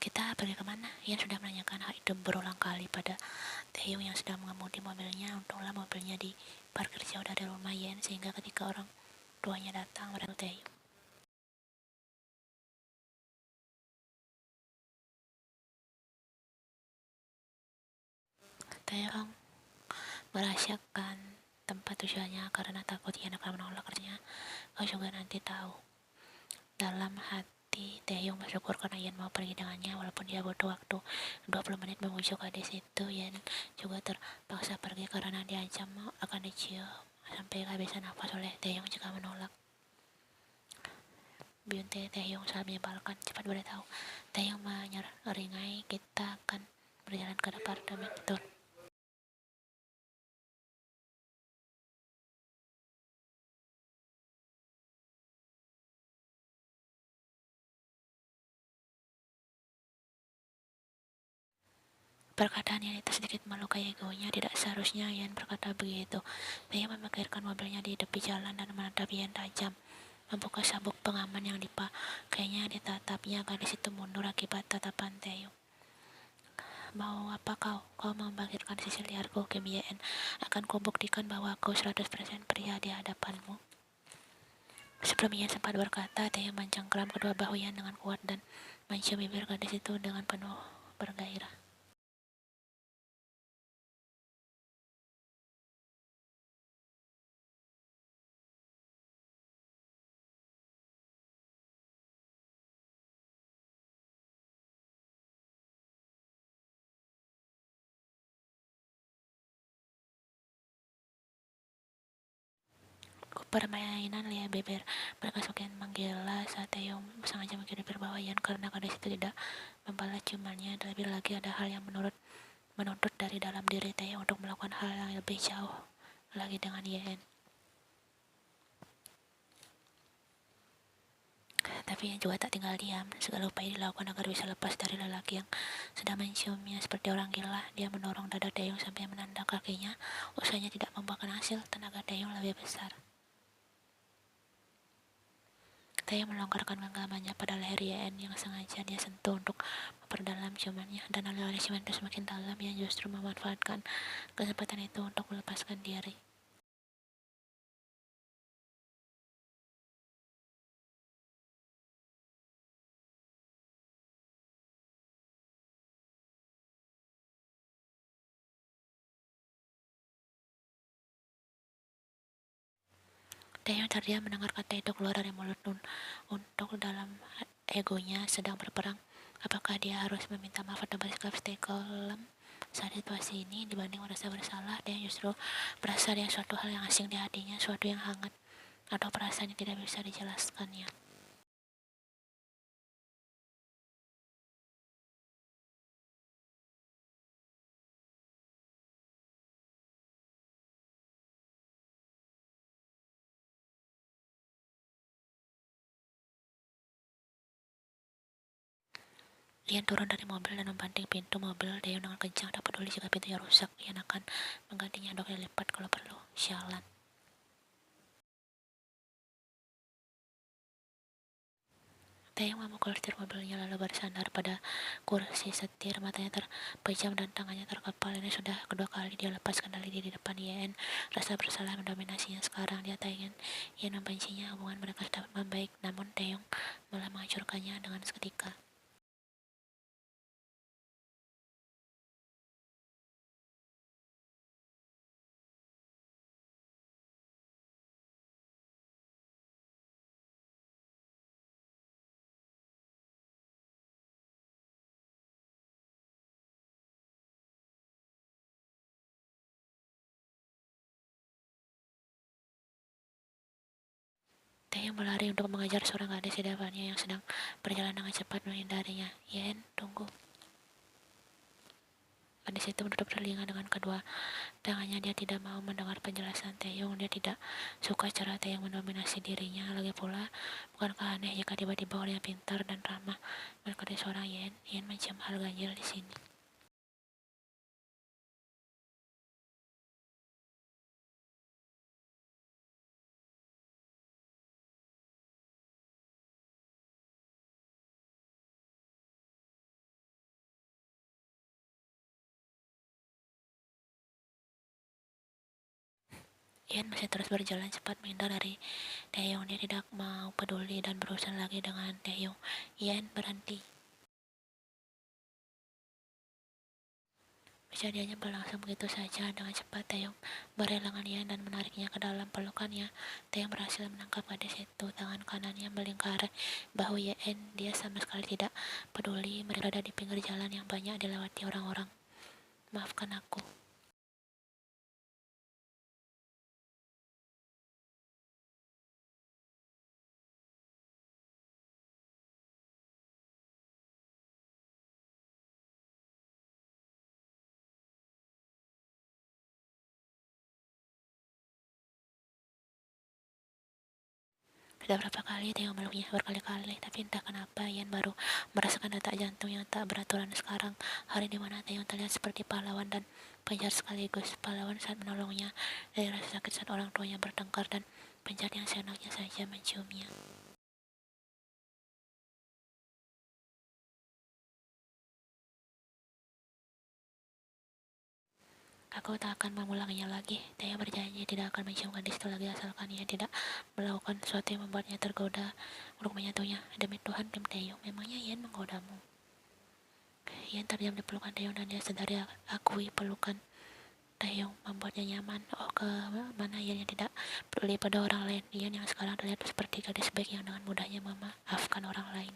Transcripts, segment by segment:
Kita pergi kemana? Ian sudah menanyakan hal itu berulang kali pada Taeyong yang sedang mengemudi mobilnya. Untunglah mobilnya diparkir jauh dari rumah Ian, sehingga ketika orang tuanya datang mereka Taeyong. Taeyong merahasiakan tempat tujuannya karena takut Ian akan menolak kerjanya. Kau juga nanti tahu. Dalam hati, Taeyong bersyukur karena Ian mau pergi dengannya walaupun dia butuh waktu 20 menit membujuk gadis itu. Ian juga terpaksa pergi karena diancam akan dicium sampai kehabisan nafas oleh Taeyong jika menolak. Bionte Taeyong sangat menyebalkan. Cepat beritahu. Taeyong menyeringai, kita akan berjalan ke apartemen itu. Perkataan Ian itu sedikit melukai egonya. Tidak seharusnya Ian berkata begitu. Taeyong memikirkan mobilnya di tepi jalan dan menatap Ian tajam. Membuka sabuk pengaman yang dipakainya ditatapnya. Gadis itu mundur akibat tatapan Taeyong. Mau apa kau? Kau membangkitkan sisi liarku, Kim Ye-en. Akan kubuktikan bahwa aku 100% pria di hadapanmu. Sebelum Ian sempat berkata, Taeyong mencengkram kedua bahu Ian dengan kuat dan mencium bibir gadis itu dengan penuh bergairah. Permainan lihat bibir mereka semakin menggila saat Taeyong sengaja mengirim bibir bawah Ian karena gadis itu tidak membalas ciumannya. Lebih lagi ada hal yang menuntut dari dalam diri Taeyong untuk melakukan hal yang lebih jauh lagi dengan Ian. Tapi Ian juga tak tinggal diam. Segala upaya dilakukan agar bisa lepas dari lelaki yang sedang menciumnya seperti orang gila. Dia mendorong dada Taeyong sampai menendang kakinya. Usahanya tidak membuahkan hasil. Tenaga Taeyong lebih besar. Taeyong melonggarkan genggamannya pada leher Yen yang sengaja dia sentuh untuk memperdalam ciumannya, dan alih-alih ciuman itu semakin dalam, Yen justru memanfaatkan kesempatan itu untuk melepaskan diri. Taeyong terdiam mendengar kata itu keluar dari mulut untuk dalam egonya sedang berperang. Apakah dia harus meminta maaf atau bersikap kalem saat situasi ini? Dibanding merasa bersalah, dia justru berasa ada suatu hal yang asing di hatinya, suatu yang hangat atau perasaan yang tidak bisa dijelaskannya. Ian turun dari mobil dan membanting pintu mobil Taeyong dengan kencang. Tak peduli jika pintunya rusak, Ian akan menggantinya 2 kali lipat kalau perlu. Sialan. Taeyong memukul setir mobilnya lalu bersandar pada kursi setir. Matanya terpejam dan tangannya terkepal. Ini sudah kedua kali dia lepas kendali di depan Ian. Rasa bersalah mendominasinya sekarang. Dia tak ingin Ian membencinya. Hubungan mereka sudah membaik, namun Taeyong malah menghancurkannya dengan seketika. Taeyong berlari untuk mengejar seorang gadis di depannya yang sedang berjalan dengan cepat menghindarinya. Yen, tunggu. Gadis itu menutup telinga dengan kedua tangannya. Dia tidak mau mendengar penjelasan Taeyong. Dia tidak suka cara Taeyong mendominasi dirinya. Lagi pula, bukankah aneh jika tiba-tiba orang yang pintar dan ramah mendekati seorang Yen? Yen mencium hal ganjil di sini. Ian masih terus berjalan cepat menghindar dari Taeyong. Dia tidak mau peduli dan berurusan lagi dengan Taeyong. Ian berhenti. Kejadiannya berlangsung begitu saja. Dengan cepat Taeyong berhalangan Ian dan menariknya ke dalam pelukannya. Taeyong berhasil menangkap gadis itu. Tangan kanannya melingkari bahu Ian. Dia sama sekali tidak peduli mereka berada di pinggir jalan yang banyak dilewati orang-orang. Maafkan aku. Sudah berapa kali Theo meluknya berkali-kali, tapi entah kenapa Ian baru merasakan detak jantung yang tak beraturan sekarang. Hari di mana Theo terlihat seperti pahlawan dan penjahat sekaligus. Pahlawan saat menolongnya dari rasa sakit saat orang tuanya bertengkar, dan penjahat yang seenaknya saja menciumnya. Aku tak akan mengulanginya lagi. Theo berjanji tidak akan mencium gadis itu lagi asalkan ia tidak melakukan sesuatu yang membuatnya tergoda untuk menyentuhnya. Demi Tuhan, Kim Theo, memangnya Ian menggodamu? Ian terdiam di pelukan Taeyong dan dia sadari akui pelukan Taeyong membuatnya nyaman. Oh, ke mana Ian yang tidak peduli pada orang lain. Ian yang sekarang terlihat seperti gadis baik yang dengan mudahnya memaafkan orang lain.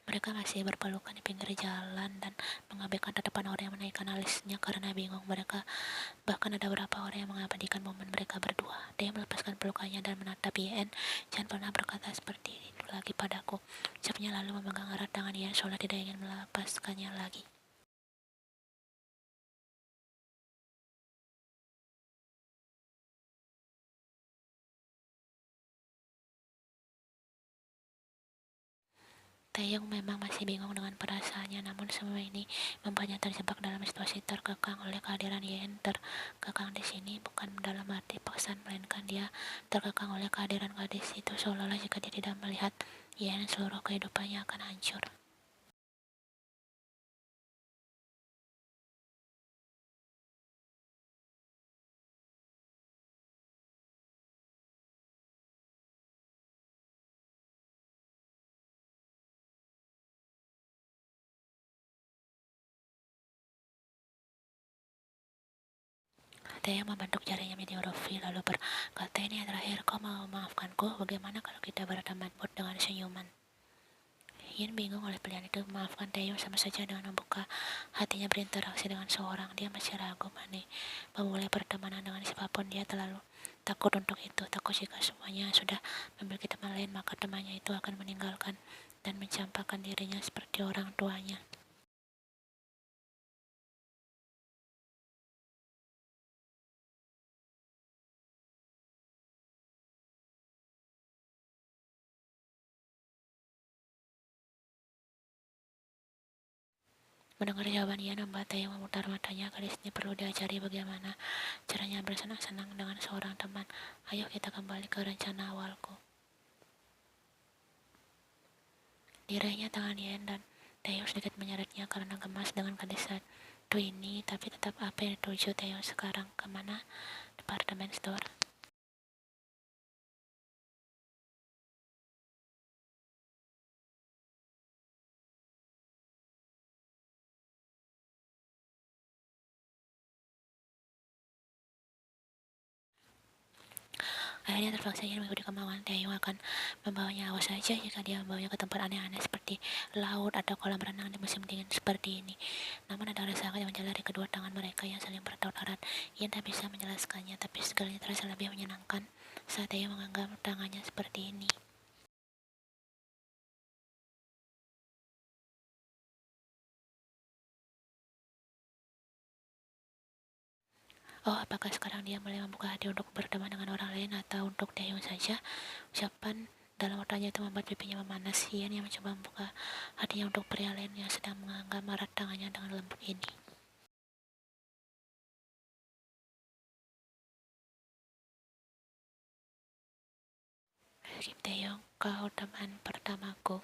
Mereka masih berpelukan di pinggir jalan dan mengabaikan tatapan orang yang menaikkan alisnya karena bingung. Mereka bahkan ada beberapa orang yang mengabadikan momen mereka berdua. Dia melepaskan pelukannya dan menatap Yen. Jangan pernah berkata seperti itu lagi padaku. Ucapnya lalu memegang erat tangan Yen seolah tidak ingin melepaskannya lagi. Taeyong memang masih bingung dengan perasaannya, namun semua ini membuatnya terjebak dalam situasi terkekang oleh kehadiran Yen. Terkekang di sini bukan dalam arti paksaan, melainkan dia terkekang oleh kehadiran gadis itu, seolah-olah jika dia tidak melihat Yen, seluruh kehidupannya akan hancur. Taeyong membentuk jarinya menjadi huruf V lalu berkata, ini yang terakhir, kau mau memaafkanku? Bagaimana kalau kita berteman put dengan senyuman? Yin bingung oleh pilihan itu. Memaafkan Taeyong sama saja dengan membuka hatinya berinteraksi dengan seorang. Dia masih ragu memulai pertemanan dengan siapapun. Dia terlalu takut untuk itu. Takut jika semuanya sudah memiliki teman lain, maka temannya itu akan meninggalkan dan mencampakkan dirinya seperti orang tuanya. Mendengar jawaban Ian, membuat Taeyong memutar matanya. Gadis ini perlu diajari bagaimana caranya bersenang-senang dengan seorang teman. Ayo kita kembali ke rencana awalku. Diraihnya tangan Ian dan Taeyong sedikit menyeretnya karena gemas dengan gadis satu ini. Tapi tetap, apa yang dituju Taeyong sekarang? Kemana? Departemen store. Akhirnya terpaksa Ian mengikuti kemauan. Taeyong akan membawanya, awas saja jika dia membawanya ke tempat aneh-aneh seperti laut atau kolam renang di musim dingin seperti ini. Namun ada rasa hangat yang menjalar di kedua tangan mereka yang saling bertaut erat. Ian tak bisa menjelaskannya, tapi segalanya terasa lebih menyenangkan saat Taeyong menganggap tangannya seperti ini. Oh, apakah sekarang dia mulai membuka hati untuk berteman dengan orang lain atau untuk Taeyong saja? Ucapan dalam matanya itu membuat pipinya memanas. Ian yang mencoba membuka hatinya untuk pria lain yang sedang menggenggam erat tangannya dengan lembut ini. Kim Taeyong, kau teman pertamaku.